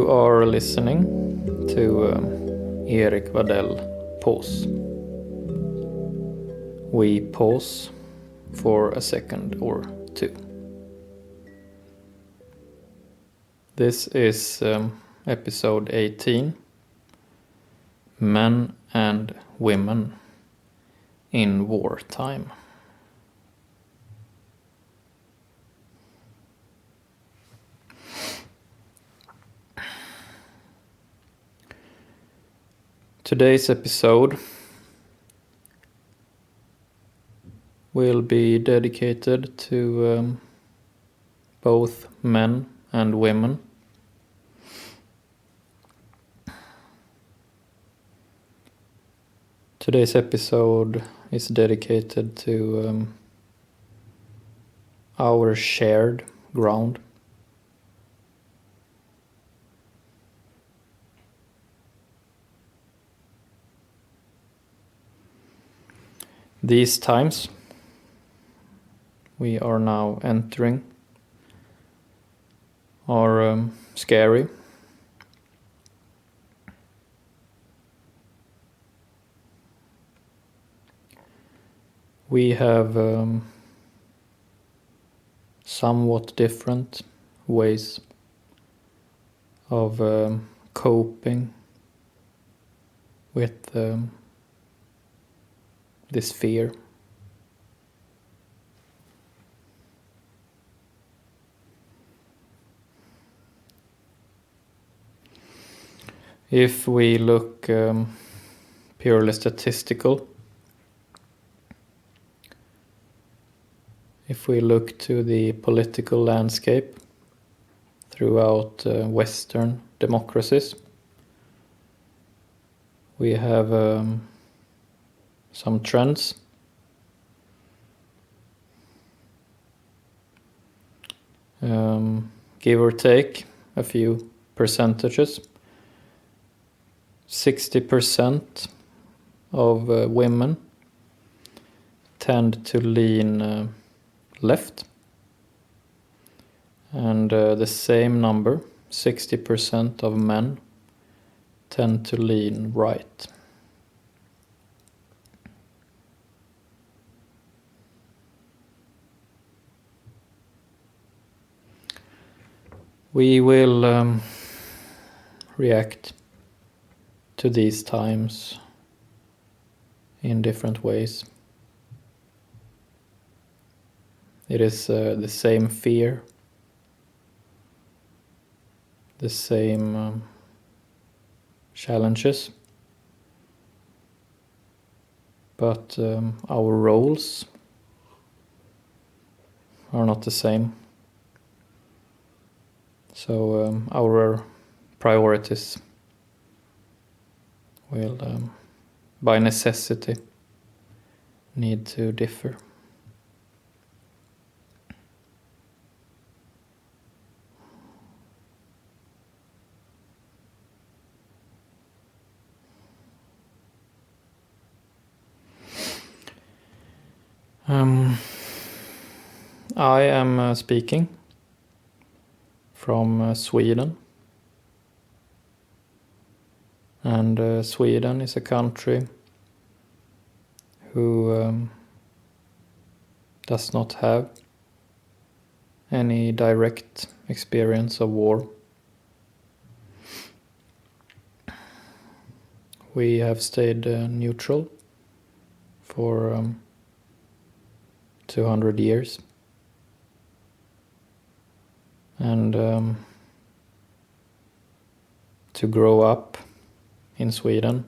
You are listening to Erik Waddell Pause. We pause for a second or two. This is episode 18, Men and Women in Wartime. Today's episode will be dedicated to both men and women. Today's episode is dedicated to our shared ground. These times we are now entering are scary. We have somewhat different ways of coping with this fear. If we look purely statistical, if we look to the political landscape throughout Western democracies, we have some trends. Give or take a few percentages. 60% of women tend to lean left, and the same number, 60% of men, tend to lean right. We will react to these times in different ways. It is the same fear, the same challenges, but our roles are not the same. So our priorities will, by necessity, need to differ. I am speaking from Sweden, and Sweden is a country who does not have any direct experience of war. We have stayed neutral for 200 years. And to grow up in Sweden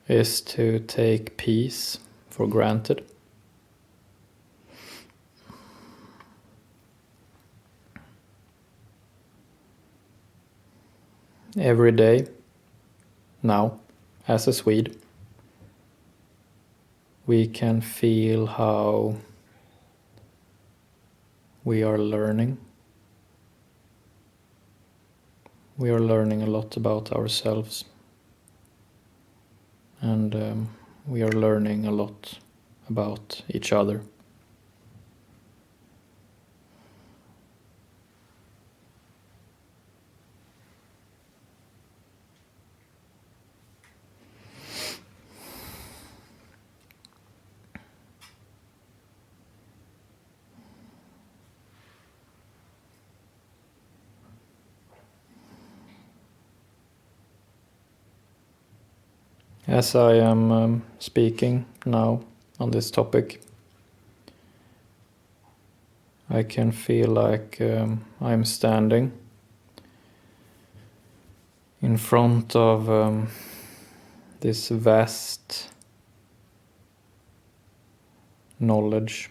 is to take peace for granted. Every day, now, as a Swede, we can feel how we are learning. We are learning a lot about ourselves, and we are learning a lot about each other. As I am speaking now on this topic, I can feel like I'm standing in front of this vast knowledge,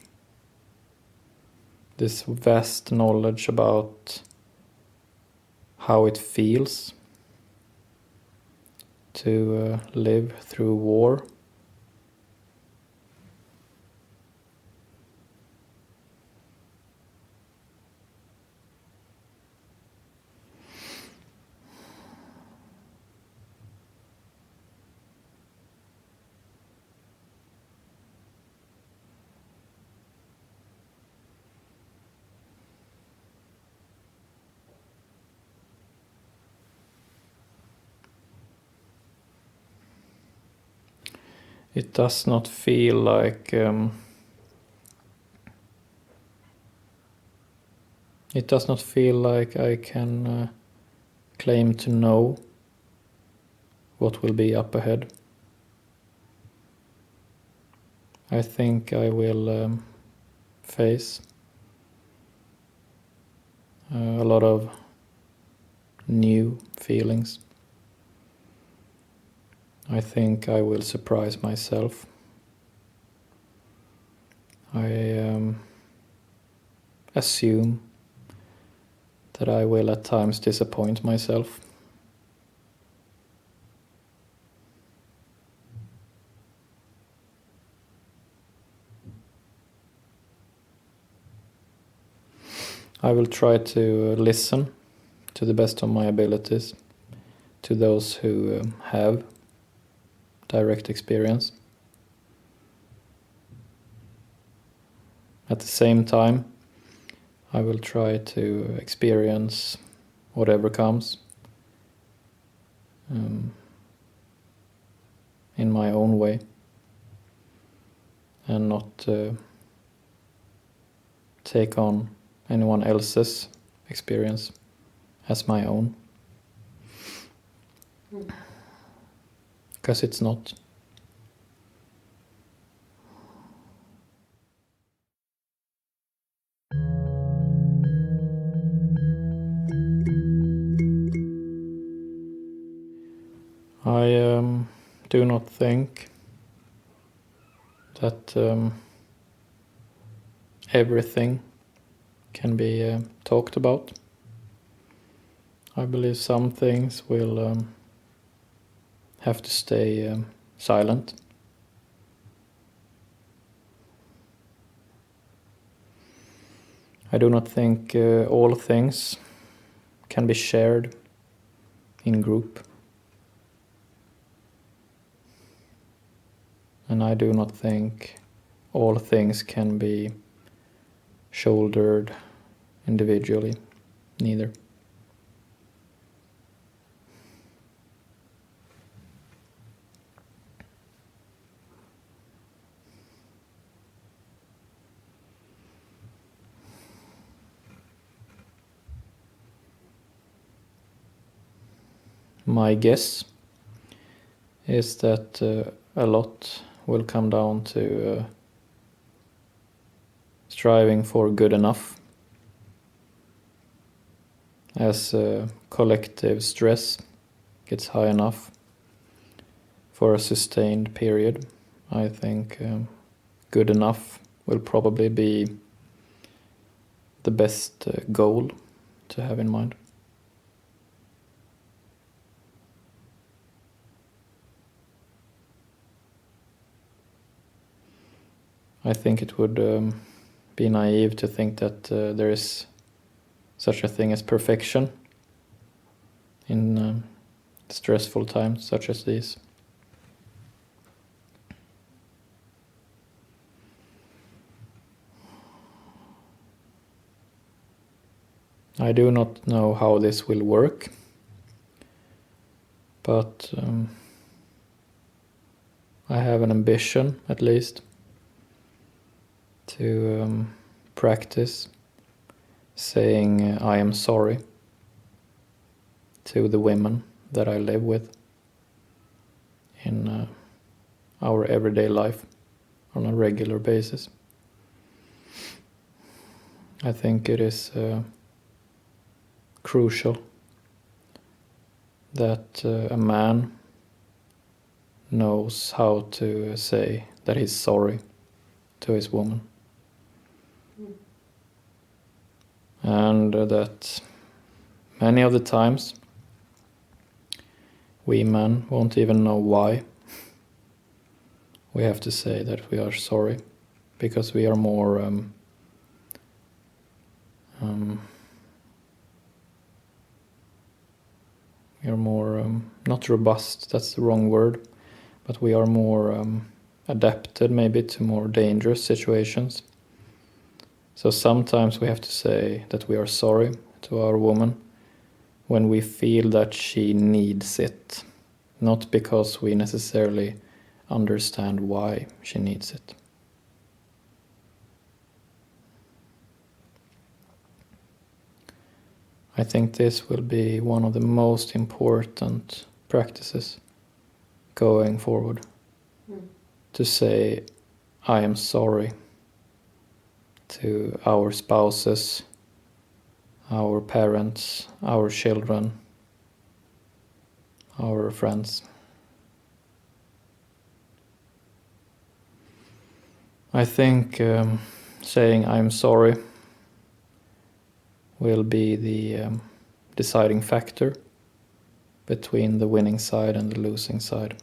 about how it feels to live through war. It does not feel like I can claim to know what will be up ahead. I think I will face a lot of new feelings. I think I will surprise myself. I assume that I will at times disappoint myself. I will try to listen to the best of my abilities to those who have direct experience. At the same time, I will try to experience whatever comes in my own way and not take on anyone else's experience as my own. Because it's not. I do not think that everything can be talked about. I believe some things will have to stay silent. I do not think all things can be shared in group. And I do not think all things can be shouldered individually, neither. My guess is that a lot will come down to striving for good enough. As collective stress gets high enough for a sustained period, I think good enough will probably be the best goal to have in mind. I think it would be naive to think that there is such a thing as perfection in stressful times such as these. I do not know how this will work, but I have an ambition, at least, to practice saying I am sorry to the women that I live with in our everyday life on a regular basis. I think it is crucial that a man knows how to say that he's sorry to his woman. And that many of the times we men won't even know why we have to say that we are sorry, because we are more not robust, that's the wrong word, but we are more adapted maybe to more dangerous situations. So sometimes we have to say that we are sorry to our woman when we feel that she needs it, not because we necessarily understand why she needs it. I think this will be one of the most important practices going forward. To say, I am sorry to our spouses, our parents, our children, our friends. I think saying I'm sorry will be the deciding factor between the winning side and the losing side.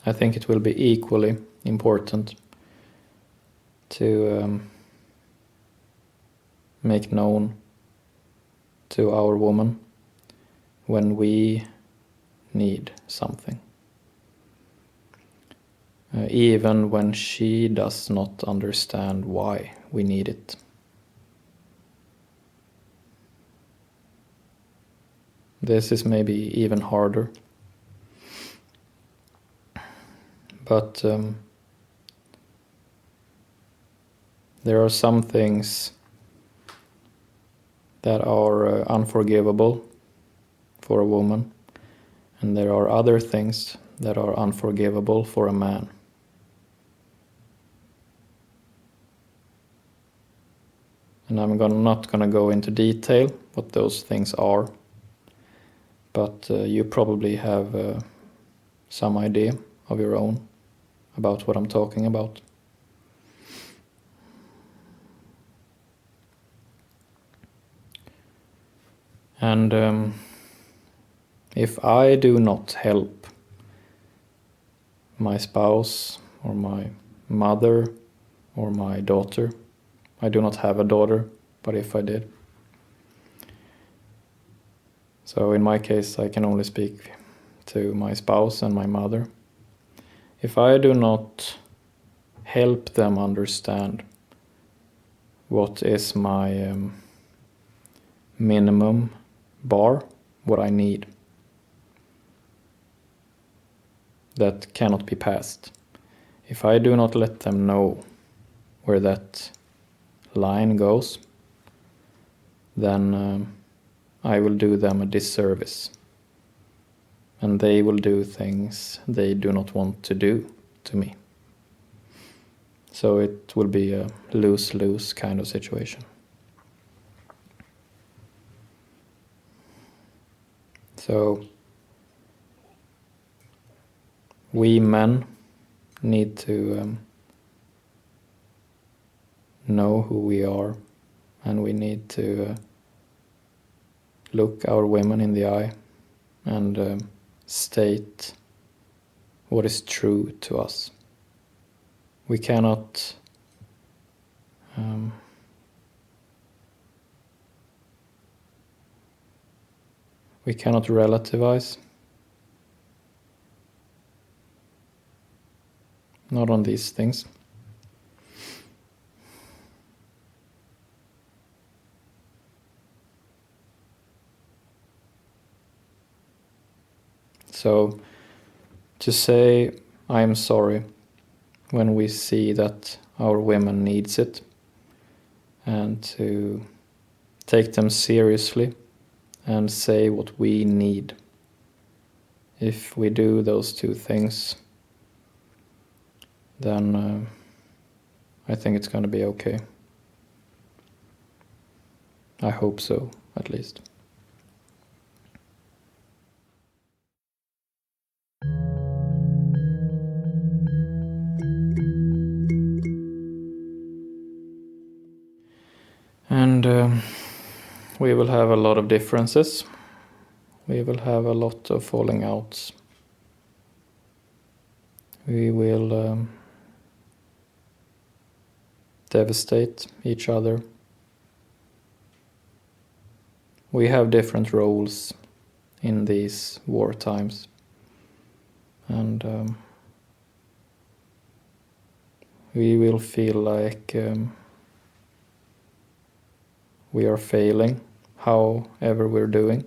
I think it will be equally important to make known to our woman when we need something, even when she does not understand why we need it. This is maybe even harder, but there are some things that are unforgivable for a woman, and there are other things that are unforgivable for a man. And I'm not going to go into detail what those things are, but you probably have some idea of your own about what I'm talking about. And if I do not help my spouse or my mother or my daughter, I do not have a daughter, but if I did. So in my case, I can only speak to my spouse and my mother. If I do not help them understand what is my minimum bar, what I need, that cannot be passed. If I do not let them know where that line goes, then I will do them a disservice. And they will do things they do not want to do to me. So it will be a lose-lose kind of situation. So we men need to know who we are, and we need to look our women in the eye and state what is true to us. We cannot relativize, not on these things. So to say I am sorry when we see that our women needs it, and to take them seriously and say what we need. If we do those two things, then I think it's going to be okay. I hope so, at least. And we will have a lot of differences. We will have a lot of falling outs. We will devastate each other. We have different roles in these war times. And we will feel like we are failing, however we're doing.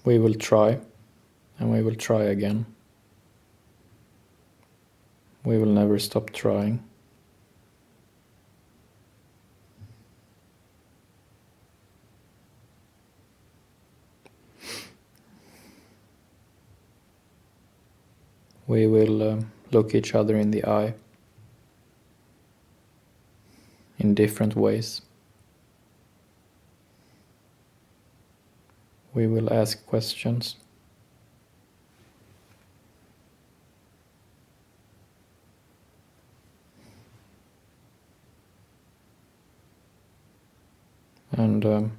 We will try, and we will try again. We will never stop trying. We will look each other in the eye in different ways. We will ask questions. And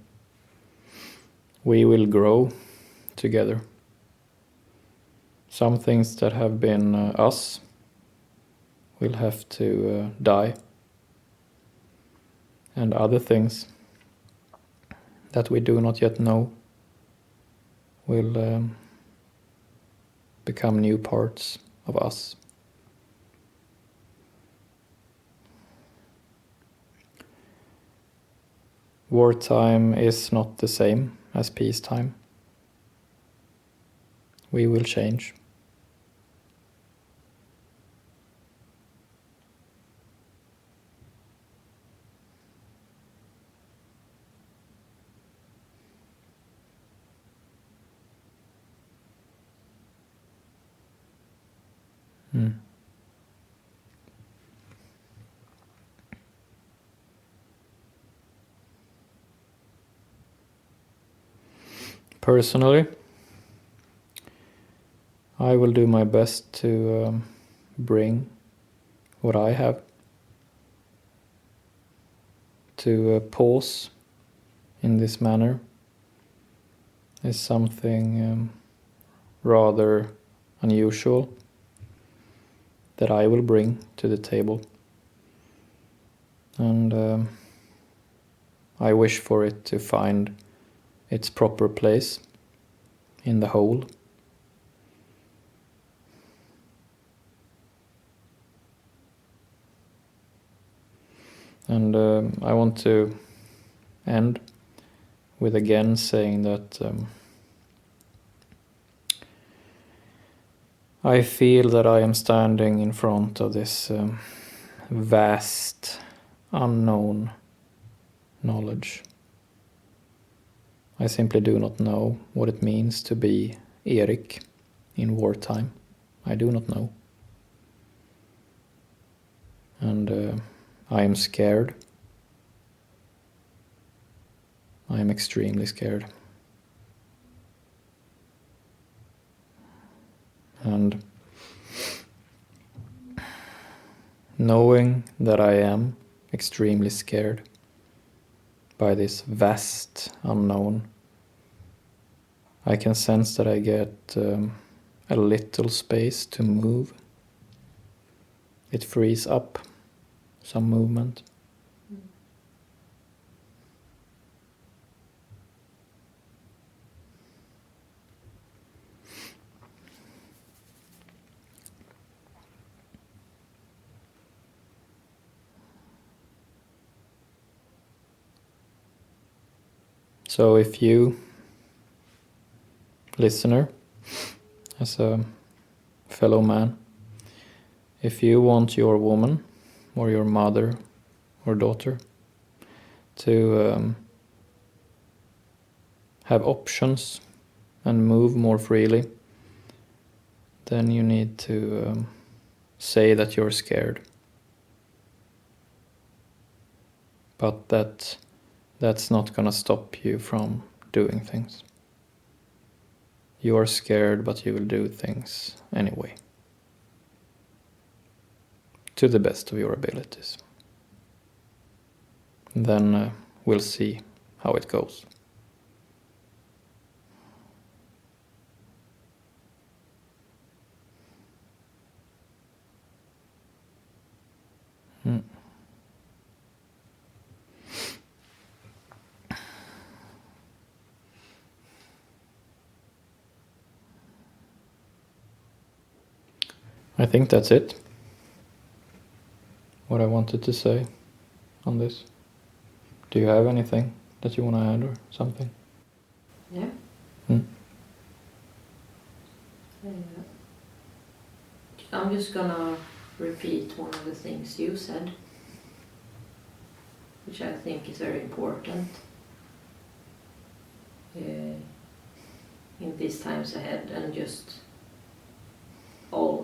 we will grow together. Some things that have been us will have to die, and other things that we do not yet know will become new parts of us. Wartime is not the same as peacetime. We will change. Personally, I will do my best to bring what I have, to pause in this manner is something rather unusual that I will bring to the table, and I wish for it to find its proper place in the whole. And I want to end with again saying that I feel that I am standing in front of this vast, unknown knowledge. I simply do not know what it means to be Erik in wartime. I do not know. And I am scared. I am extremely scared. And knowing that I am extremely scared by this vast unknown, I can sense that I get a little space to move. It frees up some movement. So if you, listener, as a fellow man, if you want your woman or your mother or daughter to have options and move more freely, then you need to say that you're scared. But that's not gonna stop you from doing things. You are scared, but you will do things anyway, to the best of your abilities. And then we'll see how it goes. I think that's it. What I wanted to say on this. Do you have anything that you want to add or something? Yeah. I'm just gonna repeat one of the things you said, which I think is very important in these times ahead, and just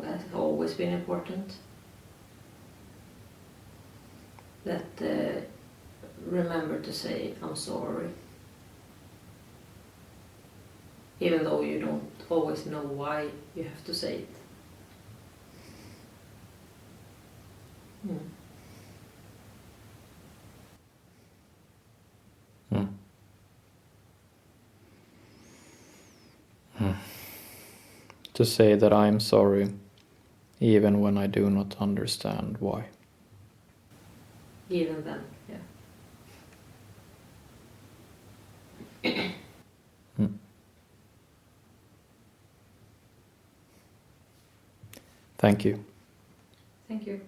has always been important. That remember to say I'm sorry, even though you don't always know why you have to say it. To say that I'm sorry, even when I do not understand why. Even then, yeah. Thank you. Thank you.